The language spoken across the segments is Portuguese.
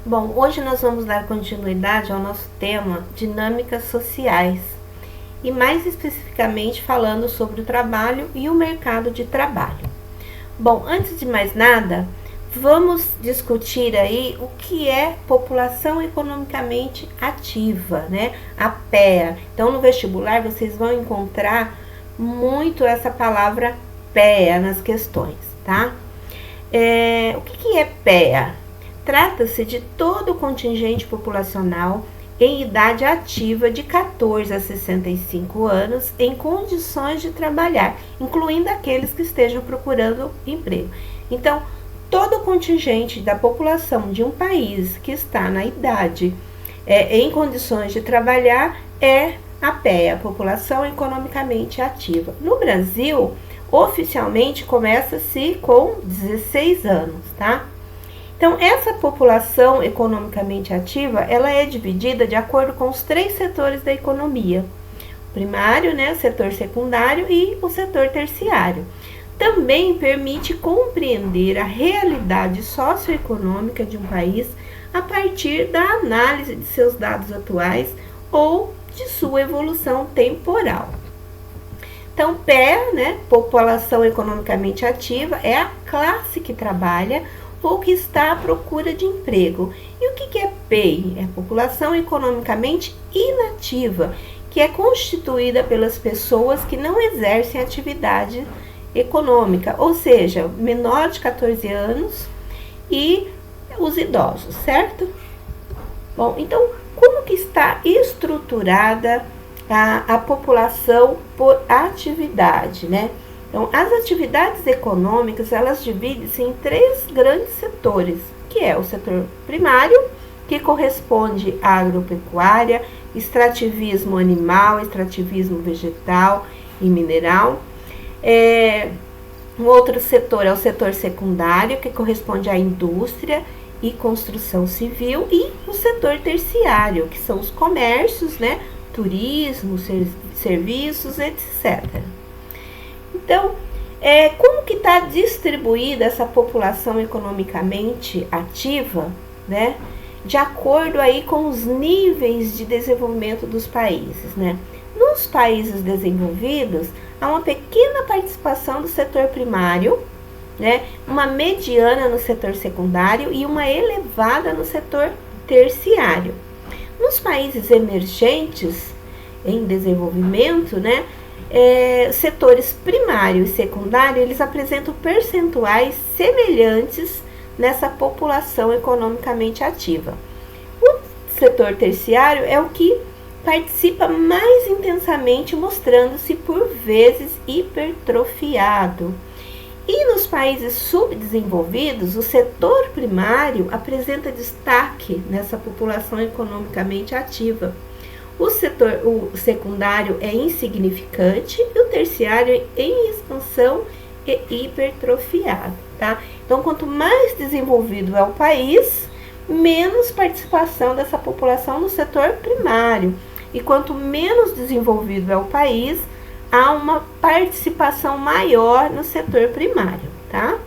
Bom, hoje nós vamos dar continuidade ao nosso tema dinâmicas sociais e mais especificamente falando sobre o trabalho e o mercado de trabalho. Bom, antes de mais nada, vamos discutir aí o que é população economicamente ativa, né? A PEA. Então, no vestibular vocês vão encontrar muito essa palavra PEA nas questões, tá? O que é PEA? Trata-se de todo o contingente populacional em idade ativa de 14 a 65 anos em condições de trabalhar, incluindo aqueles que estejam procurando emprego. Então, todo o contingente da população de um país que está na idade em condições de trabalhar é a PEA, a população economicamente ativa. No Brasil, oficialmente começa-se com 16 anos, tá? Então, essa população economicamente ativa, ela é dividida de acordo com os 3 setores da economia. O primário, né, o setor secundário e o setor terciário. Também permite compreender a realidade socioeconômica de um país a partir da análise de seus dados atuais ou de sua evolução temporal. Então, PEA, né, população economicamente ativa, é a classe que trabalha ou que está à procura de emprego. E o que é PEI? É a população economicamente inativa, que é constituída pelas pessoas que não exercem atividade econômica, ou seja, menor de 14 anos e os idosos, certo? Bom, então, como que está estruturada a população por atividade, né? Então, as atividades econômicas, elas dividem-se em 3 grandes setores, que é o setor primário, que corresponde à agropecuária, extrativismo animal, extrativismo vegetal e mineral. Um outro setor é o setor secundário, que corresponde à indústria e construção civil, e o setor terciário, que são os comércios, né, turismo, serviços, etc. Então, como que está distribuída essa população economicamente ativa, né? De acordo aí com os níveis de desenvolvimento dos países, né? Nos países desenvolvidos, há uma pequena participação do setor primário, né? Uma mediana no setor secundário e uma elevada no setor terciário. Nos países emergentes, em desenvolvimento, né? Setores primário e secundário, eles apresentam percentuais semelhantes nessa população economicamente ativa. O setor terciário é o que participa mais intensamente, mostrando-se por vezes hipertrofiado. E nos países subdesenvolvidos, o setor primário apresenta destaque nessa população economicamente ativa. O secundário é insignificante e o terciário em expansão e hipertrofiado, tá? Então, quanto mais desenvolvido é o país, menos participação dessa população no setor primário. E quanto menos desenvolvido é o país, há uma participação maior no setor primário, tá?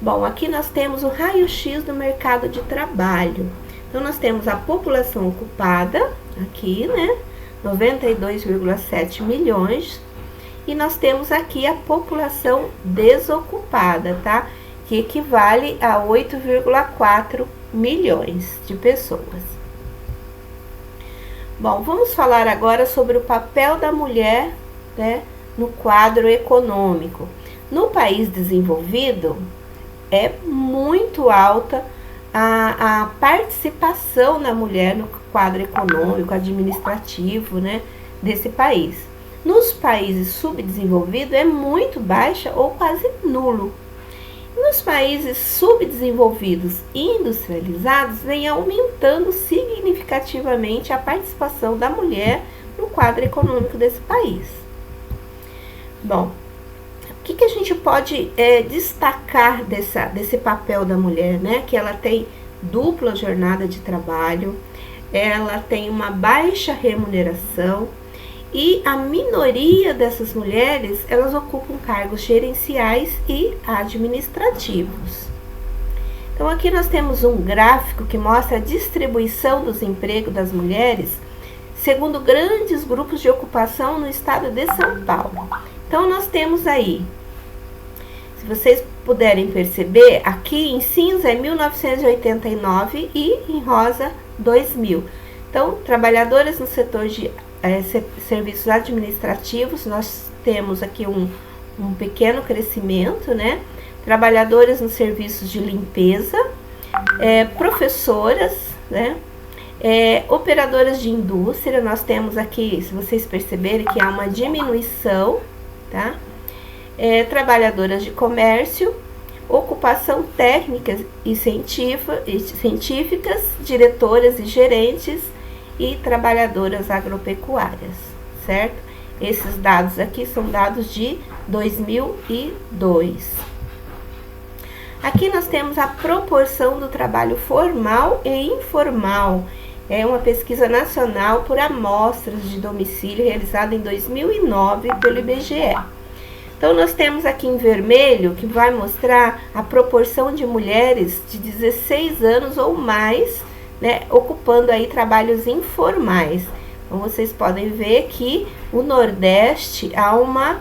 Bom, aqui nós temos o raio-x do mercado de trabalho. Então, nós temos a população ocupada, aqui, né, 92,7 milhões, e nós temos aqui a população desocupada, tá, que equivale a 8,4 milhões de pessoas. Bom, vamos falar agora sobre o papel da mulher, né, no quadro econômico. No país desenvolvido, é muito alta a participação da mulher no quadro econômico, administrativo, né, desse país. Nos países subdesenvolvidos é muito baixa ou quase nulo. Nos países subdesenvolvidos e industrializados vem aumentando significativamente a participação da mulher no quadro econômico desse país. Bom, o que a gente pode destacar desse papel da mulher, né? Que ela tem dupla jornada de trabalho, ela tem uma baixa remuneração e a minoria dessas mulheres, elas ocupam cargos gerenciais e administrativos. Então aqui nós temos um gráfico que mostra a distribuição dos empregos das mulheres segundo grandes grupos de ocupação no estado de São Paulo. Então nós temos aí, se vocês puderem perceber, aqui em cinza é 1989 e em rosa 2000. Então, trabalhadoras no setor de serviços administrativos, nós temos aqui um pequeno crescimento, né? Trabalhadoras nos serviços de limpeza, professoras, né? Operadoras de indústria, nós temos aqui, se vocês perceberem, que há uma diminuição, tá? Trabalhadoras de comércio, ocupação técnicas e científicas, diretoras e gerentes e trabalhadoras agropecuárias, certo? Esses dados aqui são dados de 2002. Aqui nós temos a proporção do trabalho formal e informal. É uma pesquisa nacional por amostras de domicílio realizada em 2009 pelo IBGE. Então, nós temos aqui em vermelho, que vai mostrar a proporção de mulheres de 16 anos ou mais, né, ocupando aí trabalhos informais. Então, vocês podem ver que o Nordeste há uma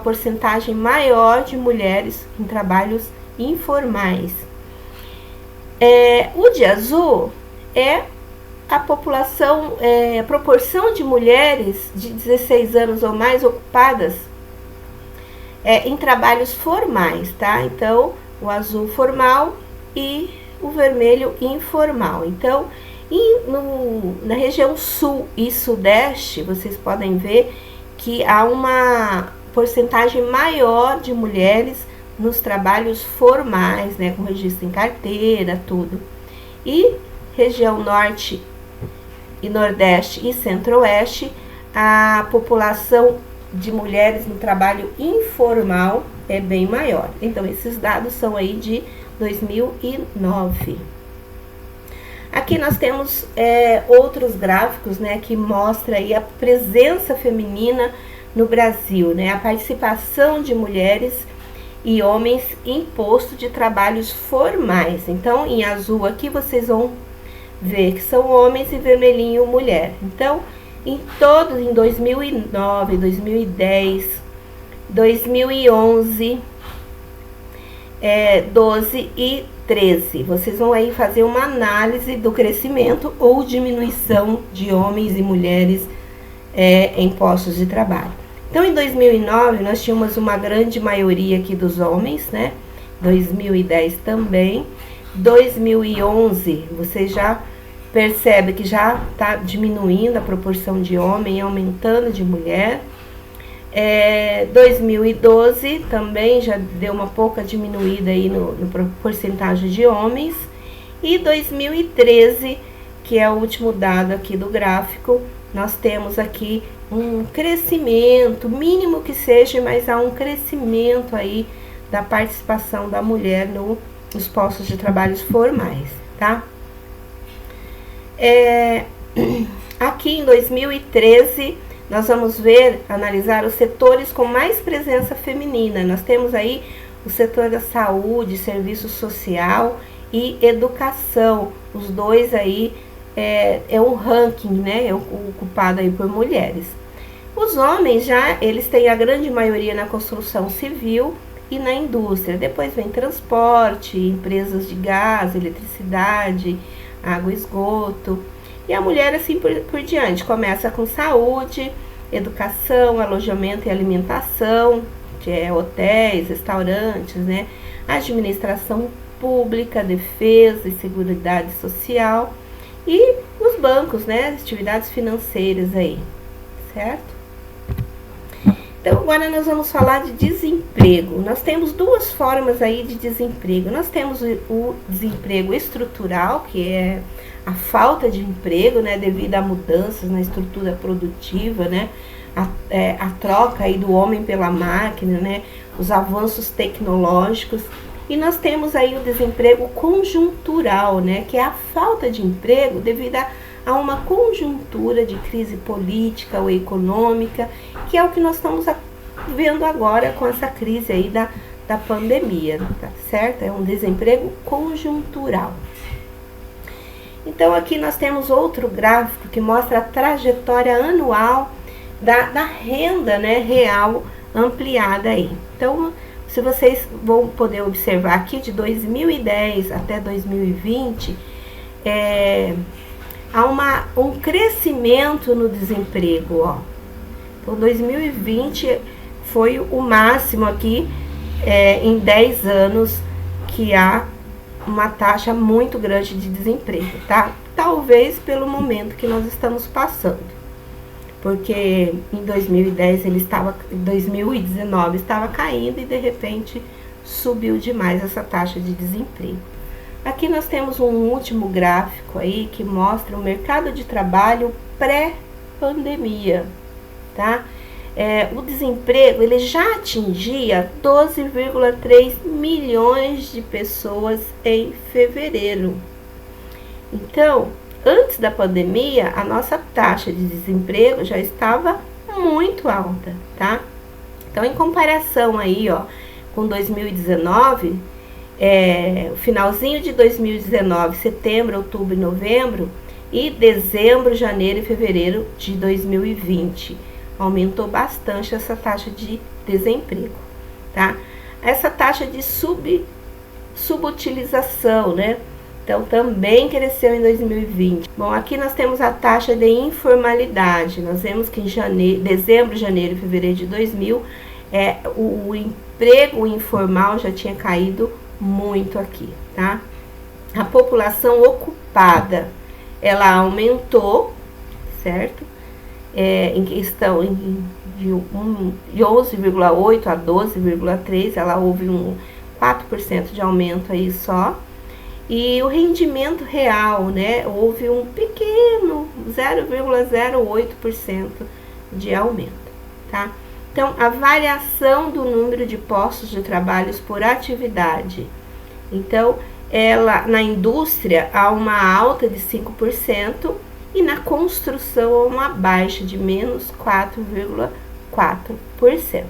porcentagem maior de mulheres em trabalhos informais. O de azul é a população, a proporção de mulheres de 16 anos ou mais ocupadas em trabalhos formais, tá? Então, o azul formal e o vermelho informal. Então, na região sul e sudeste, vocês podem ver que há uma porcentagem maior de mulheres nos trabalhos formais, né? Com registro em carteira, tudo. E região norte e nordeste e centro-oeste, a população de mulheres no trabalho informal é bem maior. Então, esses dados são aí de 2009. Aqui nós temos outros gráficos, né, que mostra aí a presença feminina no Brasil, né, a participação de mulheres e homens em posto de trabalhos formais. Então, em azul aqui vocês vão ver que são homens e vermelhinho mulher. Então, em 2009, 2010, 2011, 12 e 13. Vocês vão aí fazer uma análise do crescimento ou diminuição de homens e mulheres em postos de trabalho. Então, em 2009, nós tínhamos uma grande maioria aqui dos homens, né? 2010 também. 2011, vocês já percebe que já está diminuindo a proporção de homem e aumentando de mulher. 2012 também já deu uma pouca diminuída aí no porcentagem de homens. E 2013, que é o último dado aqui do gráfico, nós temos aqui um crescimento, mínimo que seja, mas há um crescimento aí da participação da mulher nos postos de trabalhos formais, tá? Aqui em 2013, nós vamos analisar os setores com mais presença feminina. Nós temos aí o setor da saúde, serviço social e educação. Os dois aí é um ranking, né, ocupado aí por mulheres. Os homens eles têm a grande maioria na construção civil e na indústria. Depois vem transporte, empresas de gás, eletricidade, água e esgoto. E a mulher assim por diante. Começa com saúde, educação, alojamento e alimentação, que é hotéis, restaurantes, né? Administração pública, defesa e seguridade social. E os bancos, né? Atividades financeiras aí, certo? Então, agora nós vamos falar de desemprego. Nós temos duas formas aí de desemprego. Nós temos o desemprego estrutural, que é a falta de emprego, né, devido a mudanças na estrutura produtiva, né, a troca aí do homem pela máquina, né, os avanços tecnológicos. E nós temos aí o desemprego conjuntural, né, que é a falta de emprego devido a uma conjuntura de crise política ou econômica, que é o que nós estamos vendo agora com essa crise aí da da pandemia, tá certo? É um desemprego conjuntural. Então aqui nós temos outro gráfico que mostra a trajetória anual da renda, né, real ampliada aí. Então, se vocês vão poder observar aqui de 2010 até 2020, há um crescimento no desemprego, ó. Então 2020 foi o máximo aqui em 10 anos que há uma taxa muito grande de desemprego, tá? Talvez pelo momento que nós estamos passando, porque em 2010 em 2019 estava caindo e de repente subiu demais essa taxa de desemprego. Aqui nós temos um último gráfico aí que mostra o mercado de trabalho pré-pandemia, tá? O desemprego ele já atingia 12,3 milhões de pessoas em fevereiro. Então, antes da pandemia, a nossa taxa de desemprego já estava muito alta, tá? Então, em comparação aí, ó, com 2019, o finalzinho de 2019, setembro, outubro e novembro, e dezembro, janeiro e fevereiro de 2020, aumentou bastante essa taxa de desemprego, tá? Essa taxa de subutilização, né? Então, também cresceu em 2020. Bom, aqui nós temos a taxa de informalidade. Nós vemos que em dezembro, janeiro e fevereiro de 2000, o emprego informal já tinha caído muito aqui, tá? A população ocupada, ela aumentou, certo? Em questão de 11,8 a 12,3, ela houve um 4% de aumento aí só. E o rendimento real, né, houve um pequeno 0,08% de aumento, tá? Então, a variação do número de postos de trabalho por atividade. Então, na indústria há uma alta de 5% e na construção há uma baixa de menos 4,4%.